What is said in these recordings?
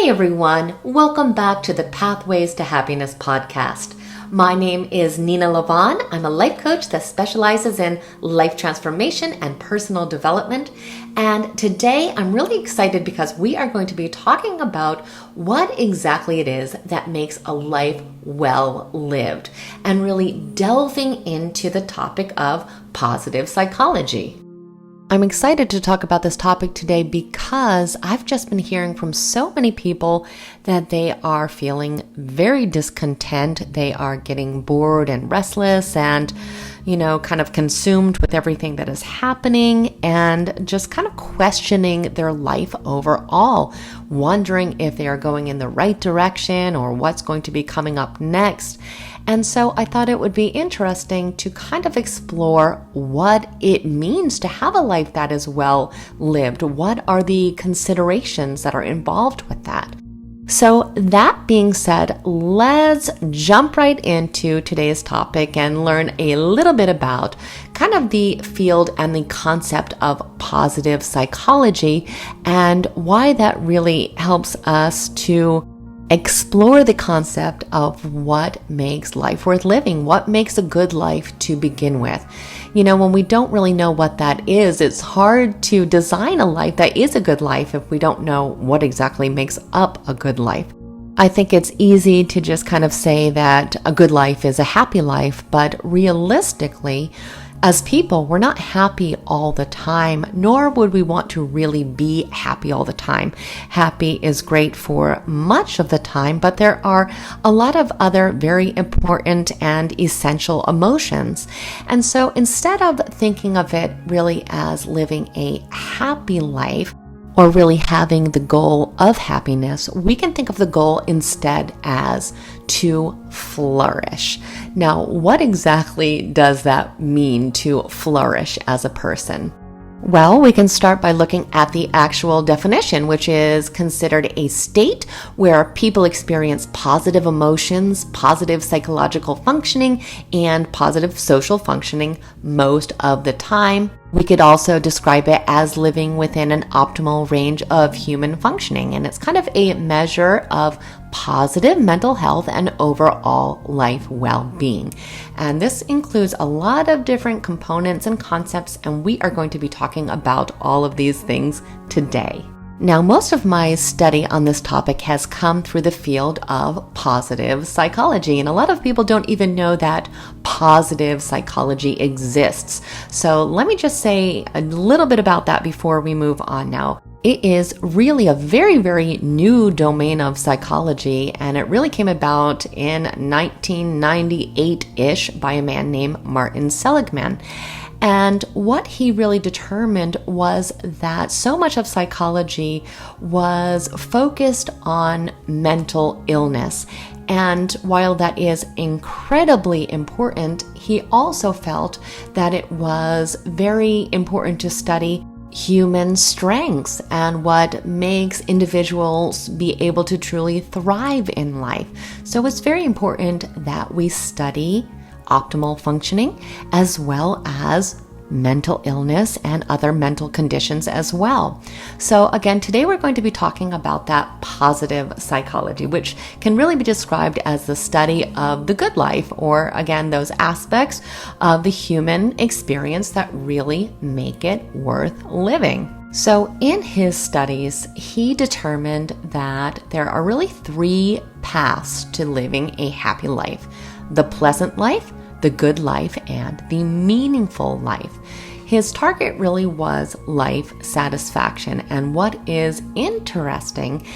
Hey everyone, welcome back to the Pathways to Happiness podcast. My name is Nena Lavonne. I'm a life coach that specializes in life transformation and personal development. And today I'm really excited because we are going to be talking about what exactly it is that makes a life well lived and really delving into the topic of positive psychology. I'm excited to talk about this topic today because I've just been hearing from so many people that they are feeling very discontent. They are getting bored and restless and, kind of consumed with everything that is happening and just kind of questioning their life overall, wondering if they are going in the right direction or what's going to be coming up next. And so I thought it would be interesting to kind of explore what it means to have a life that is well lived. What are the considerations that are involved with that? So that being said, let's jump right into today's topic and learn a little bit about kind of the field and the concept of positive psychology and why that really helps us to explore the concept of what makes life worth living, what makes a good life to begin with. When we don't really know what that is, it's hard to design a life that is a good life if we don't know what exactly makes up a good life. I think it's easy to just kind of say that a good life is a happy life, but realistically, as people, we're not happy all the time, nor would we want to really be happy all the time. Happy is great for much of the time, but there are a lot of other very important and essential emotions. And so instead of thinking of it really as living a happy life, or really having the goal of happiness, we can think of the goal instead as to flourish. Now, what exactly does that mean to flourish as a person? Well, we can start by looking at the actual definition, which is considered a state where people experience positive emotions, positive psychological functioning, and positive social functioning most of the time. We could also describe it as living within an optimal range of human functioning, and it's kind of a measure of positive mental health and overall life well-being. And this includes a lot of different components and concepts, and we are going to be talking about all of these things today. Now, most of my study on this topic has come through the field of positive psychology, and a lot of people don't even know that positive psychology exists. So let me just say a little bit about that before we move on now. It is really a very, very new domain of psychology, and it really came about in 1998-ish by a man named Martin Seligman. And what he really determined was that so much of psychology was focused on mental illness. And while that is incredibly important, he also felt that it was very important to study human strengths and what makes individuals be able to truly thrive in life. So it's very important that we study optimal functioning as well as mental illness and other mental conditions as well. So again, today we're going to be talking about that positive psychology, which can really be described as the study of the good life, or again, those aspects of the human experience that really make it worth living. So in his studies, he determined that there are really three paths to living a happy life: the pleasant life, the good life, and the meaningful life. His target really was life satisfaction. And what is interesting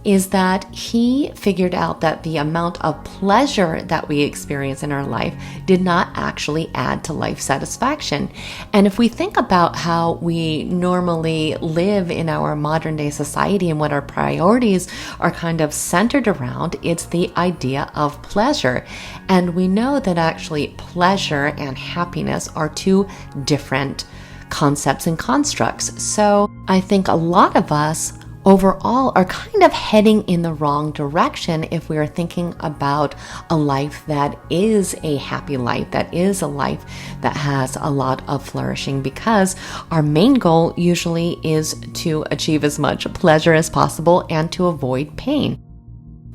is that he figured out that the amount of pleasure that we experience in our life did not actually add to life satisfaction. And if we think about how we normally live in our modern day society and what our priorities are kind of centered around, it's the idea of pleasure. And we know that actually pleasure and happiness are two different concepts and constructs. So I think a lot of us overall are kind of heading in the wrong direction if we are thinking about a life that is a happy life, that is a life that has a lot of flourishing, because our main goal usually is to achieve as much pleasure as possible and to avoid pain.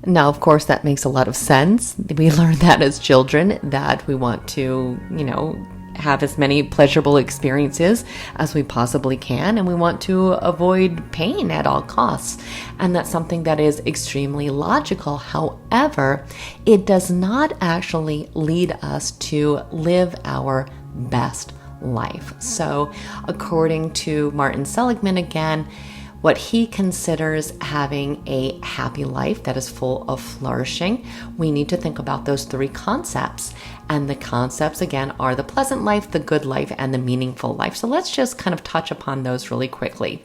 Now, of course, that makes a lot of sense. We learned that as children, that we want to, have as many pleasurable experiences as we possibly can, and we want to avoid pain at all costs. And that's something that is extremely logical. However, it does not actually lead us to live our best life. So, according to Martin Seligman again, what he considers having a happy life that is full of flourishing, we need to think about those three concepts. And the concepts, again, are the pleasant life, the good life, and the meaningful life. So let's just kind of touch upon those really quickly.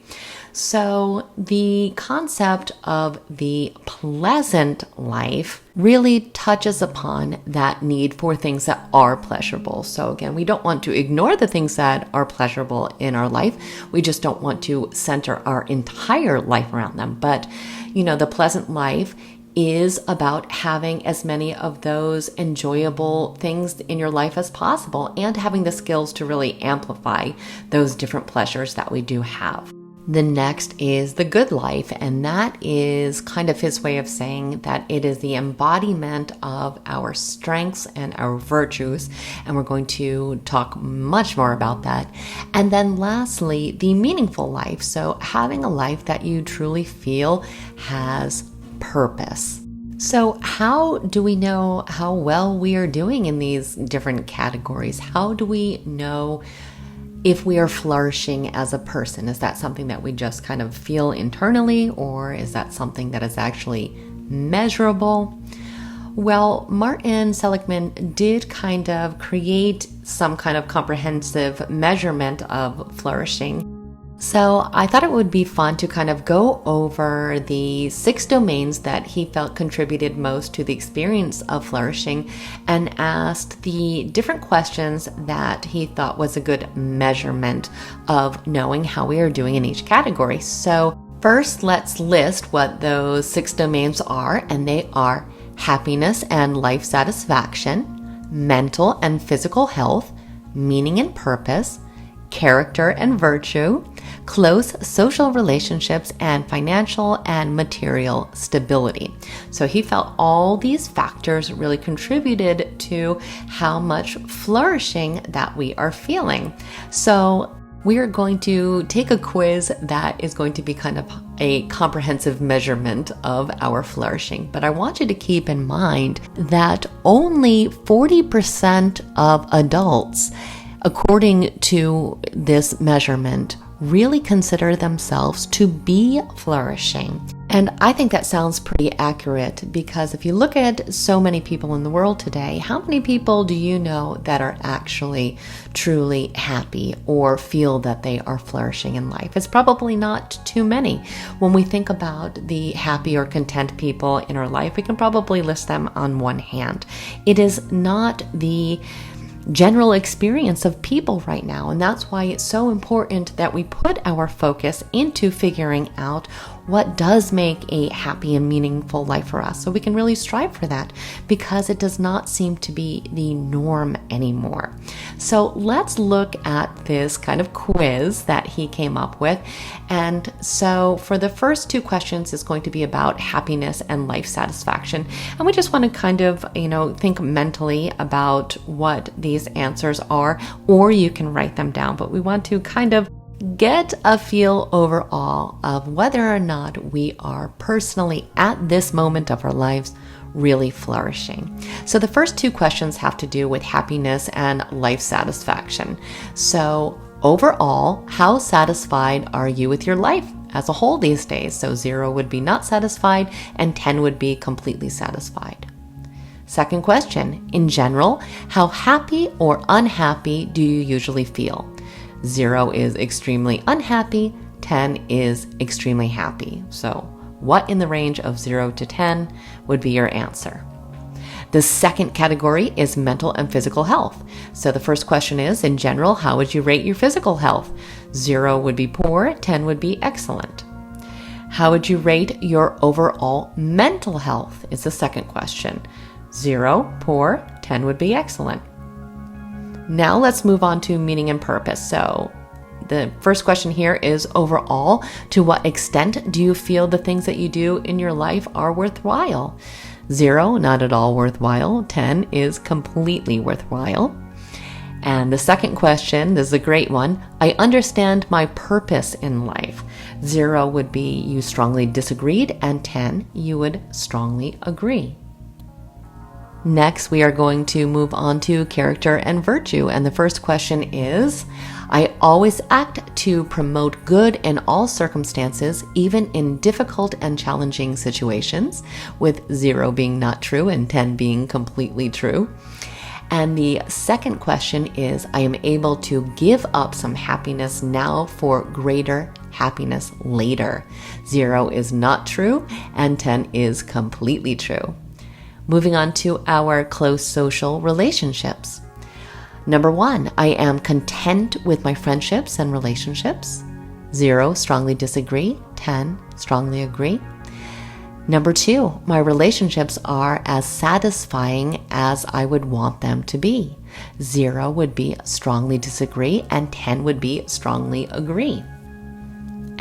So the concept of the pleasant life really touches upon that need for things that are pleasurable. So again, we don't want to ignore the things that are pleasurable in our life. We just don't want to center our entire life around them. But, the pleasant life is about having as many of those enjoyable things in your life as possible and having the skills to really amplify those different pleasures that we do have. The next is the good life, and that is kind of his way of saying that it is the embodiment of our strengths and our virtues, and we're going to talk much more about that. And then lastly, the meaningful life, so having a life that you truly feel has purpose. So how do we know how well we are doing in these different categories? How do we know if we are flourishing as a person? Is that something that we just kind of feel internally, or is that something that is actually measurable? Well, Martin Seligman did kind of create some kind of comprehensive measurement of flourishing. So I thought it would be fun to kind of go over the 6 domains that he felt contributed most to the experience of flourishing and asked the different questions that he thought was a good measurement of knowing how we are doing in each category. So first, let's list what those 6 domains are, and they are happiness and life satisfaction, mental and physical health, meaning and purpose, character and virtue, close social relationships, and financial and material stability. So he felt all these factors really contributed to how much flourishing that we are feeling. So we are going to take a quiz that is going to be kind of a comprehensive measurement of our flourishing. But I want you to keep in mind that only 40% of adults, according to this measurement, really consider themselves to be flourishing. And I think that sounds pretty accurate, because if you look at so many people in the world today, how many people do you know that are actually truly happy or feel that they are flourishing in life? It's probably not too many. When we think about the happy or content people in our life, we can probably list them on one hand. It is not the general experience of people right now. And that's why it's so important that we put our focus into figuring out what does make a happy and meaningful life for us, so we can really strive for that, because it does not seem to be the norm anymore. So let's look at this kind of quiz that he came up with. And so for the first 2 questions is going to be about happiness and life satisfaction. And we just want to kind of, think mentally about what these answers are, or you can write them down. But we want to kind of get a feel overall of whether or not we are personally at this moment of our lives really flourishing. So the first 2 questions have to do with happiness and life satisfaction. So overall, how satisfied are you with your life as a whole these days? So 0 would be not satisfied and 10 would be completely satisfied. Second question, in general, how happy or unhappy do you usually feel? 0 is extremely unhappy, 10 is extremely happy. So what in the range of 0 to 10 would be your answer? The second category is mental and physical health. So the first question is, in general, how would you rate your physical health? 0 would be poor, 10 would be excellent. How would you rate your overall mental health is the second question. 0, poor, 10 would be excellent. Now let's move on to meaning and purpose. So the first question here is overall, to what extent do you feel the things that you do in your life are worthwhile? 0, not at all worthwhile. 10 is completely worthwhile. And the second question, this is a great one. I understand my purpose in life. 0 would be you strongly disagreed, and 10, you would strongly agree. Next, we are going to move on to character and virtue. And the first question is, I always act to promote good in all circumstances, even in difficult and challenging situations, with 0 being not true and 10 being completely true. And the second question is, I am able to give up some happiness now for greater happiness later. 0 is not true and 10 is completely true. Moving on to our close social relationships. Number 1, I am content with my friendships and relationships. 0, strongly disagree. 10, strongly agree. Number 2, my relationships are as satisfying as I would want them to be. 0 would be strongly disagree, and 10 would be strongly agree.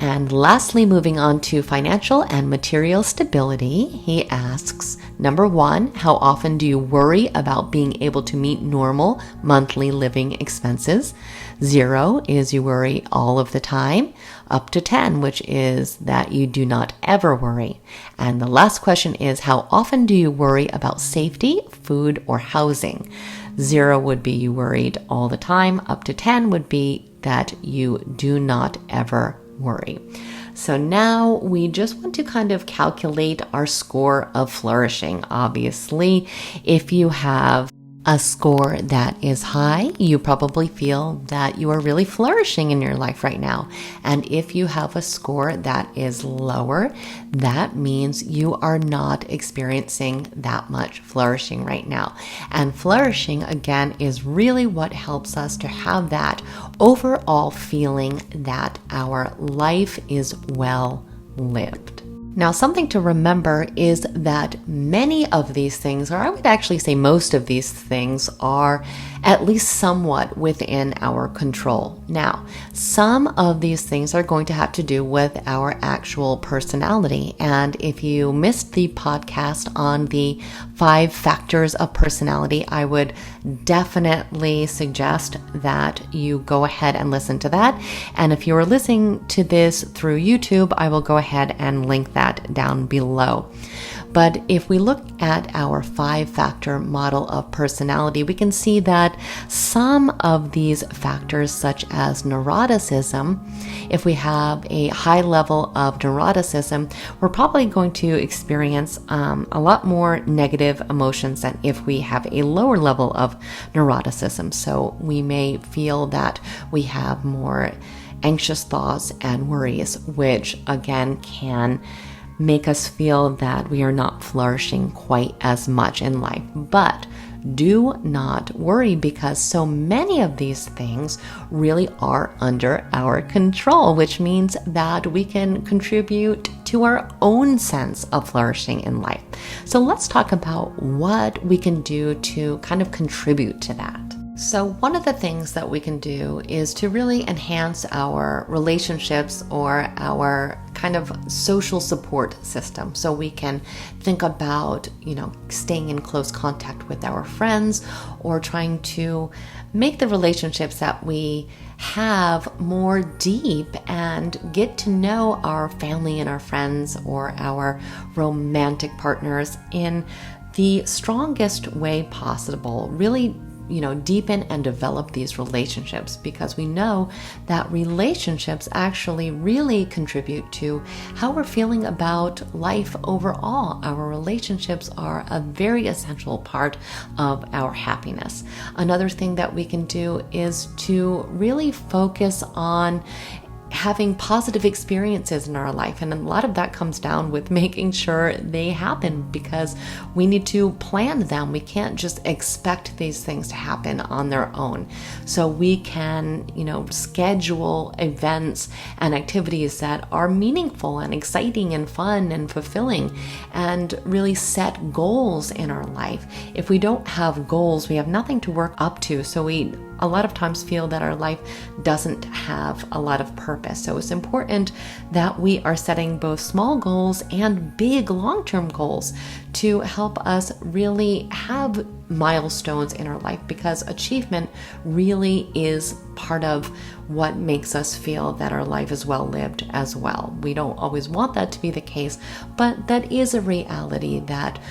And lastly, moving on to financial and material stability, he asks, number 1, how often do you worry about being able to meet normal monthly living expenses? 0 is you worry all of the time, up to 10, which is that you do not ever worry. And the last question is, how often do you worry about safety, food, or housing? 0 would be you worried all the time, up to 10 would be that you do not ever worry. So now we just want to kind of calculate our score of flourishing. Obviously, if you have a score that is high, you probably feel that you are really flourishing in your life right now. And if you have a score that is lower, that means you are not experiencing that much flourishing right now. And flourishing, again, is really what helps us to have that overall feeling that our life is well lived. Now, something to remember is that many of these things, or I would actually say most of these things, are at least somewhat within our control. Now, some of these things are going to have to do with our actual personality. And if you missed the podcast on the 5 factors of personality, I would definitely suggest that you go ahead and listen to that. And if you are listening to this through YouTube, I will go ahead and link that down below. But if we look at our 5-factor model of personality, we can see that some of these factors, such as neuroticism, if we have a high level of neuroticism, we're probably going to experience a lot more negative emotions than if we have a lower level of neuroticism. So we may feel that we have more anxious thoughts and worries, which again can make us feel that we are not flourishing quite as much in life. But do not worry, because so many of these things really are under our control, which means that we can contribute to our own sense of flourishing in life. So let's talk about what we can do to kind of contribute to that. So one of the things that we can do is to really enhance our relationships or our kind of social support system. So we can think about, staying in close contact with our friends, or trying to make the relationships that we have more deep and get to know our family and our friends or our romantic partners in the strongest way possible. Really deepen and develop these relationships, because we know that relationships actually really contribute to how we're feeling about life overall. Our relationships are a very essential part of our happiness. Another thing that we can do is to really focus on having positive experiences in our life. And a lot of that comes down with making sure they happen, because we need to plan them. We can't just expect these things to happen on their own. So we can, schedule events and activities that are meaningful and exciting and fun and fulfilling, and really set goals in our life. If we don't have goals, we have nothing to work up to. So we a lot of times feel that our life doesn't have a lot of purpose. So it's important that we are setting both small goals and big long-term goals to help us really have milestones in our life, because achievement really is part of what makes us feel that our life is well lived as well. We don't always want that to be the case, but that is a reality, that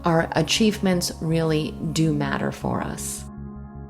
our achievements really do matter for us.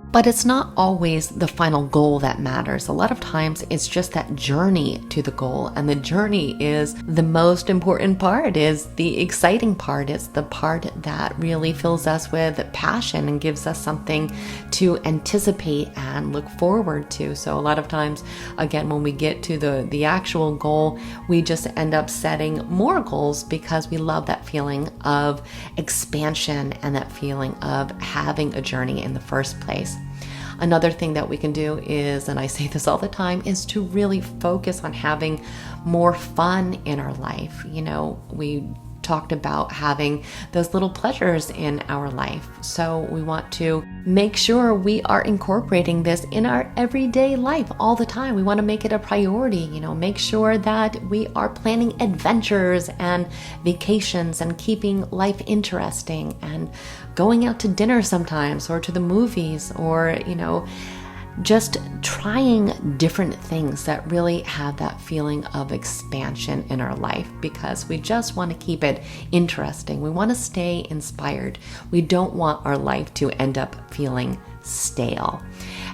But it's not always the final goal that matters. A lot of times it's just that journey to the goal. And the journey is the most important part, is the exciting part. It's the part that really fills us with passion and gives us something to anticipate and look forward to. So a lot of times, again, when we get to the actual goal, we just end up setting more goals because we love that feeling of expansion and that feeling of having a journey in the first place. Another thing that we can do is, and I say this all the time, is to really focus on having more fun in our life. We talked about having those little pleasures in our life. So we want to make sure we are incorporating this in our everyday life all the time. We want to make it a priority, make sure that we are planning adventures and vacations and keeping life interesting and going out to dinner sometimes, or to the movies, or, just trying different things that really have that feeling of expansion in our life, because we just want to keep it interesting. We want to stay inspired. We don't want our life to end up feeling stale.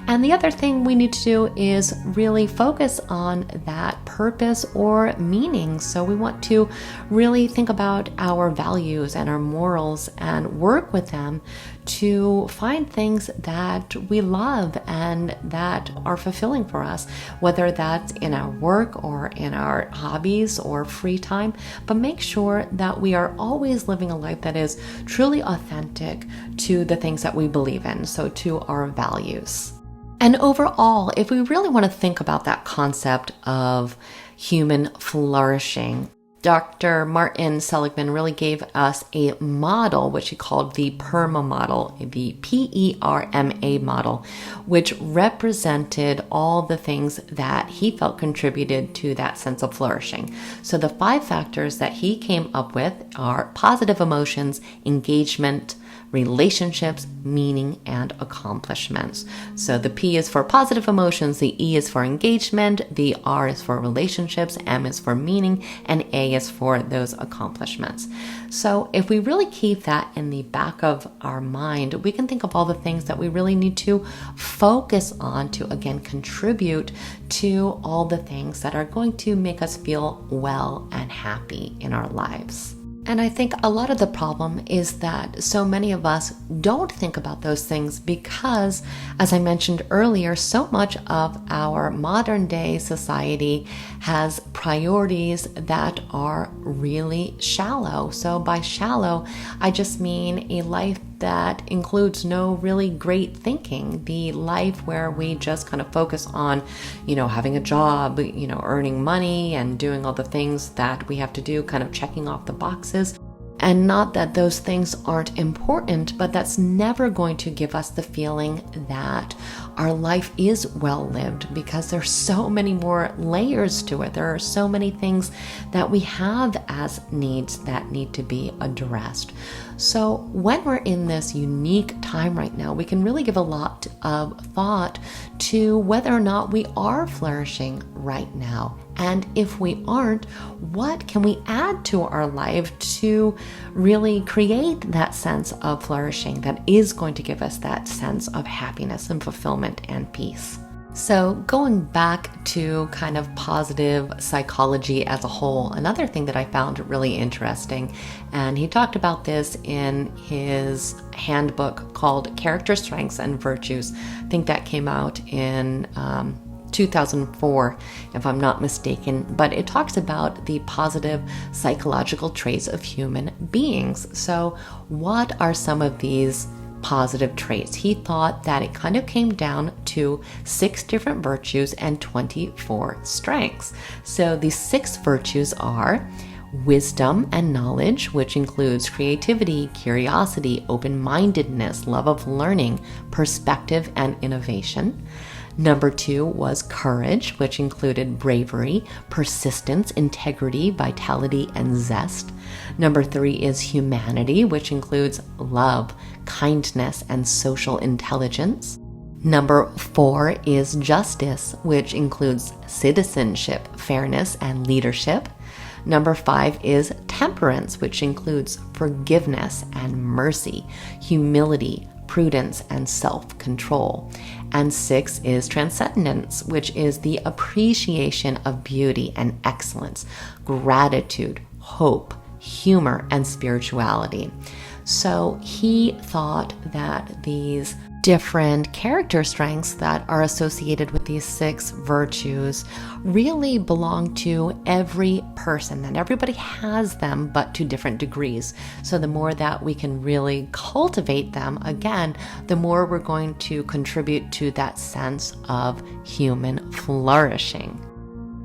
And the other thing we need to do is really focus on that purpose or meaning. So we want to really think about our values and our morals and work with them to find things that we love and that are fulfilling for us, whether that's in our work or in our hobbies or free time. But make sure that we are always living a life that is truly authentic to the things that we believe in, so to our values. And overall, if we really want to think about that concept of human flourishing, Dr. Martin Seligman really gave us a model, which he called the PERMA model, the PERMA model, which represented all the things that he felt contributed to that sense of flourishing. So the 5 factors that he came up with are positive emotions, engagement, relationships, meaning, and accomplishments. So the P is for positive emotions, the E is for engagement, the R is for relationships, M is for meaning, and A is for those accomplishments. So if we really keep that in the back of our mind, we can think of all the things that we really need to focus on to, again, contribute to all the things that are going to make us feel well and happy in our lives. And I think a lot of the problem is that so many of us don't think about those things because, as I mentioned earlier, so much of our modern day society has priorities that are really shallow. So by shallow, I just mean a life that includes no really great thinking, the life where we just kind of focus on, having a job, earning money and doing all the things that we have to do, kind of checking off the boxes. And not that those things aren't important, but that's never going to give us the feeling that our life is well lived, because there's so many more layers to it. There are so many things that we have as needs that need to be addressed. So when we're in this unique time right now, we can really give a lot of thought to whether or not we are flourishing right now. And if we aren't, what can we add to our life to really create that sense of flourishing that is going to give us that sense of happiness and fulfillment and peace? So going back to kind of positive psychology as a whole, another thing that I found really interesting, and he talked about this in his handbook called Character Strengths and Virtues. I think that came out in 2004, if I'm not mistaken, but it talks about the positive psychological traits of human beings. So what are some of these positive traits? He thought that it kind of came down to 6 different virtues and 24 strengths. So these 6 virtues are wisdom and knowledge, which includes creativity, curiosity, open-mindedness, love of learning, perspective, and innovation. Number 2 was courage, which included bravery, persistence, integrity, vitality, and zest. Number 3 is humanity, which includes love, kindness, and social intelligence. Number 4 is justice, which includes citizenship, fairness, and leadership. Number 5 is temperance, which includes forgiveness and mercy, humility, prudence, and self-control. And 6 is transcendence, which is the appreciation of beauty and excellence, gratitude, hope, humor, and spirituality. So he thought that these different character strengths that are associated with these 6 virtues really belong to every person, that everybody has them, but to different degrees. So the more that we can really cultivate them, again, the more we're going to contribute to that sense of human flourishing.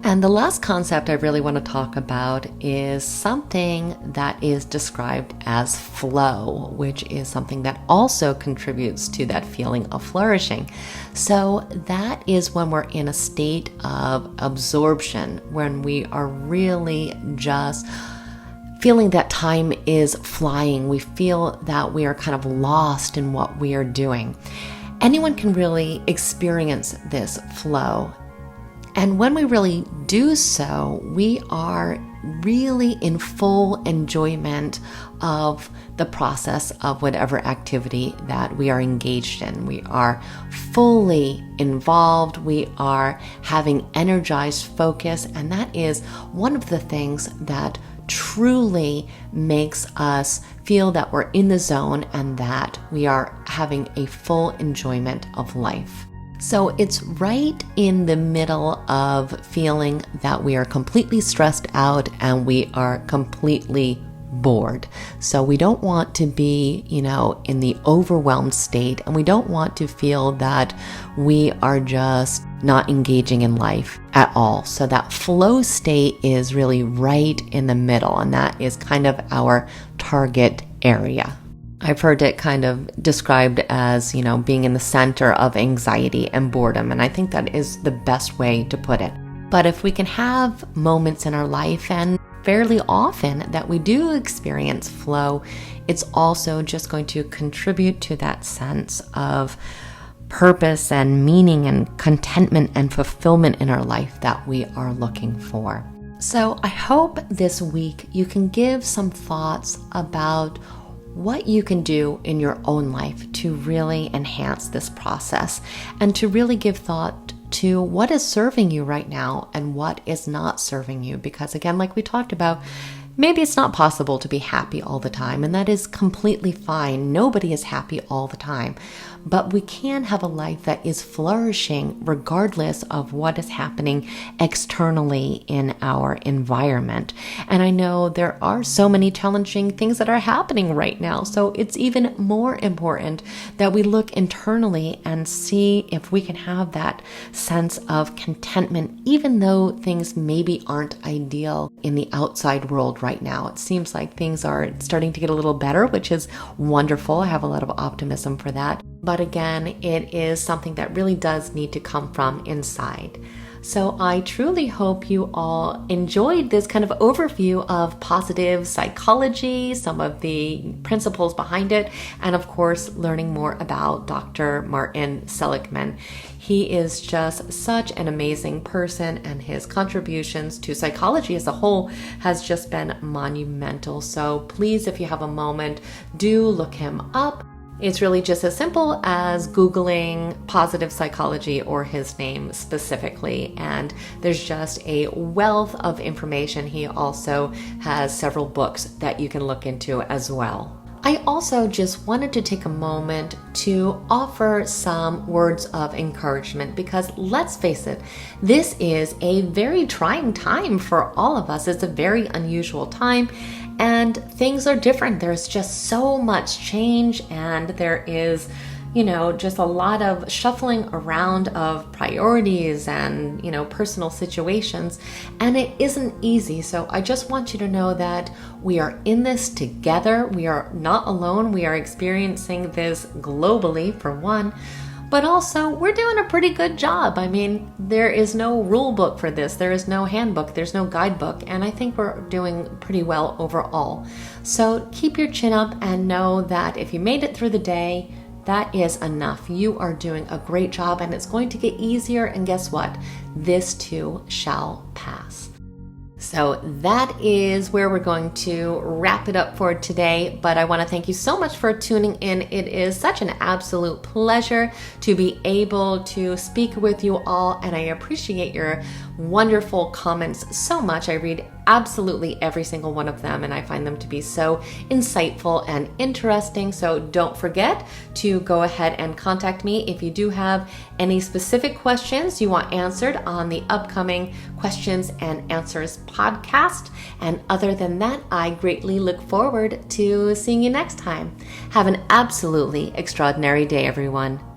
And the last concept I really want to talk about is something that is described as flow, which is something that also contributes to that feeling of flourishing. So that is when we're in a state of absorption, when we are really just feeling that time is flying. We feel that we are kind of lost in what we are doing. Anyone can really experience this flow. And when we really do so, we are really in full enjoyment of the process of whatever activity that we are engaged in. We are fully involved. We are having energized focus. And that is one of the things that truly makes us feel that we're in the zone and that we are having a full enjoyment of life. So it's right in the middle of feeling that we are completely stressed out and we are completely bored. So we don't want to be, in the overwhelmed state, and we don't want to feel that we are just not engaging in life at all. So that flow state is really right in the middle, and that is kind of our target area. I've heard it kind of described as, being in the center of anxiety and boredom. And I think that is the best way to put it. But if we can have moments in our life, and fairly often, that we do experience flow, it's also just going to contribute to that sense of purpose and meaning and contentment and fulfillment in our life that we are looking for. So I hope this week you can give some thoughts about what you can do in your own life to really enhance this process and to really give thought to what is serving you right now and what is not serving you. Because again, like we talked about, maybe it's not possible to be happy all the time, and that is completely fine. Nobody is happy all the time. But we can have a life that is flourishing regardless of what is happening externally in our environment. And I know there are so many challenging things that are happening right now. So it's even more important that we look internally and see if we can have that sense of contentment, even though things maybe aren't ideal in the outside world right now. It seems like things are starting to get a little better, which is wonderful. I have a lot of optimism for that. But again, it is something that really does need to come from inside. So I truly hope you all enjoyed this kind of overview of positive psychology, some of the principles behind it, and of course, learning more about Dr. Martin Seligman. He is just such an amazing person, and his contributions to psychology as a whole has just been monumental. So please, if you have a moment, do look him up. It's really just as simple as Googling positive psychology or his name specifically, and there's just a wealth of information. He also has several books that you can look into as well. I also just wanted to take a moment to offer some words of encouragement because let's face it, this is a very trying time for all of us. It's a very unusual time and things are different. There's just so much change and there is just a lot of shuffling around of priorities and, personal situations. And it isn't easy. So I just want you to know that we are in this together. We are not alone. We are experiencing this globally, for one. But also, we're doing a pretty good job. I mean, there is no rule book for this. There is no handbook. There's no guidebook. And I think we're doing pretty well overall. So keep your chin up and know that if you made it through the day, that is enough. You are doing a great job and it's going to get easier. And guess what? This too shall pass. So that is where we're going to wrap it up for today. But I want to thank you so much for tuning in. It is such an absolute pleasure to be able to speak with you all. And I appreciate your wonderful comments so much. I read absolutely every single one of them and I find them to be so insightful and interesting. So don't forget to go ahead and contact me if you do have any specific questions you want answered on the upcoming Questions and Answers podcast. And other than that, I greatly look forward to seeing you next time. Have an absolutely extraordinary day, everyone.